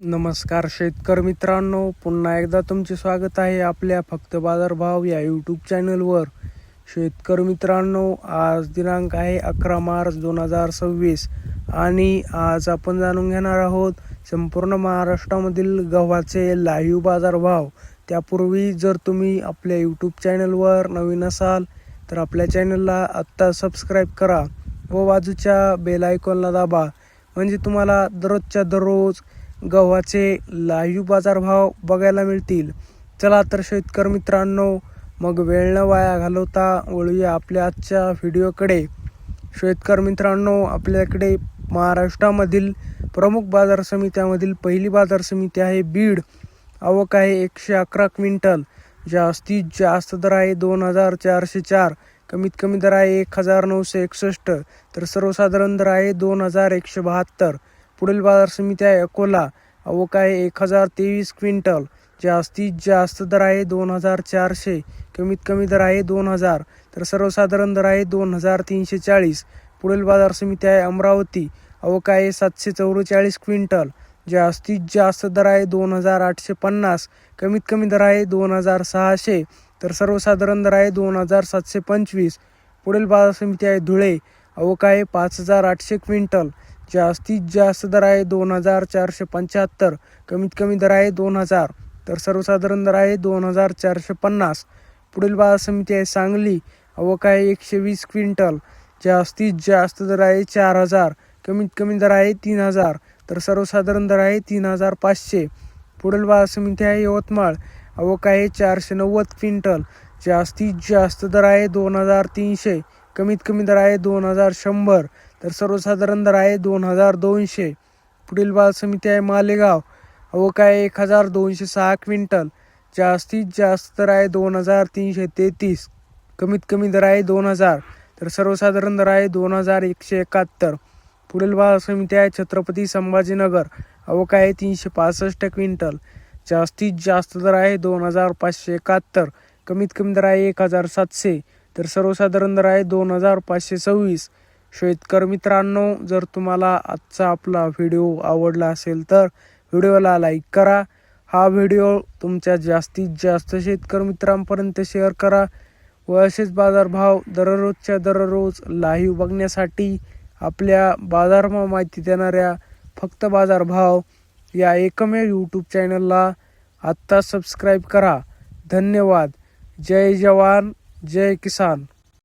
नमस्कार शेतकरी मित्रांनो, पुन्हा एकदा तुमचे स्वागत आहे आपल्या फक्त बाजारभाव या यूट्यूब चॅनलवर. शेतकरी मित्रांनो, आज दिनांक आहे 11 मार्च 2026 आणि आज आपण जाणून घेणार आहोत संपूर्ण महाराष्ट्रामधील गव्हाचे लाईव्ह बाजारभाव. त्यापूर्वी जर तुम्ही आपल्या यूट्यूब चॅनलवर नवीन असाल तर आपल्या चॅनलला आत्ता सबस्क्राईब करा व बाजूच्या बेल आयकॉनला दाबा, म्हणजे तुम्हाला दररोजच्या दररोज गव्हाचे लाईव्ह बाजारभाव बघायला मिळतील. चला तर शेतकरी मित्रांनो, मग वेळ न वाया घालवता वळूया आपल्या आजच्या व्हिडिओकडे. शेतकरी मित्रांनो, आपल्याकडे महाराष्ट्रामधील प्रमुख बाजार समित्यामधील पहिली बाजार समिती आहे बीड. आवक आहे 111 क्विंटल. जास्तीत जास्त दर आहे 2404, कमीत कमी दर आहे 1961, तर सर्वसाधारण दर आहे 2172. पुढील बाजार समिती आहे अकोला. आवक आहे 1023 क्विंटल. जास्तीत जास्त दर आहे 2400, कमीत कमी दर आहे 2000, तर सर्वसाधारण दर आहे 2340. पुढील बाजार समिती आहे अमरावती. आवक आहे 744 क्विंटल. जास्तीत जास्त दर आहे 2850, कमीत कमी दर आहे 2600, तर सर्वसाधारण दर आहे 2725. पुढील बाजार समिती आहे धुळे. आवक आहे 5800 क्विंटल. जास्तीत जास्त दर आहे 2475, कमीत कमी दर आहे 2000, तर सर्वसाधारण दर आहे 2450. पुढील बाजार समिती आहे सांगली. आवक आहे 120 क्विंटल. जास्तीत जास्त दर आहे 4000, कमीत कमी दर आहे 3000, तर सर्वसाधारण दर आहे 3500. पुढील बाजार समिती आहे यवतमाळ. आवक आहे 490 क्विंटल. जास्तीत जास्त दर आहे 2300, कमीत कमी दर आहे 2100, तर सर्वसाधारण दर आहे 2200. पुढील बाजार समिती आहे मालेगाव. आवक आहे 1206 क्विंटल. जास्तीत जास्त दर आहे 2333, कमीत कमी दर आहे 2000, तर सर्वसाधारण दर आहे 2171. पुढील बाजार समिती आहे छत्रपती संभाजीनगर. आवक आहे 365 क्विंटल. जास्तीत जास्त दर आहे 2571, कमीत कमी दर आहे 1700, तर सर्वसाधारण दर आहे 2526. शेतकरी मित्रांनो, जर तुम्हाला आजचा आपला व्हिडिओ आवडला असेल तर व्हिडिओला लाईक करा. हा व्हिडिओ तुमच्या जास्तीत जास्त शेतकरी मित्रांपर्यंत शेअर करा व असेच बाजारभाव दररोजच्या दररोज लाईव्ह बघण्यासाठी आपल्या बाजारभाव माहिती देणाऱ्या फक्त बाजारभाव या एकमेव यूट्यूब चॅनलला आत्ता सबस्क्राईब करा. धन्यवाद. जय जवान, जय किसान.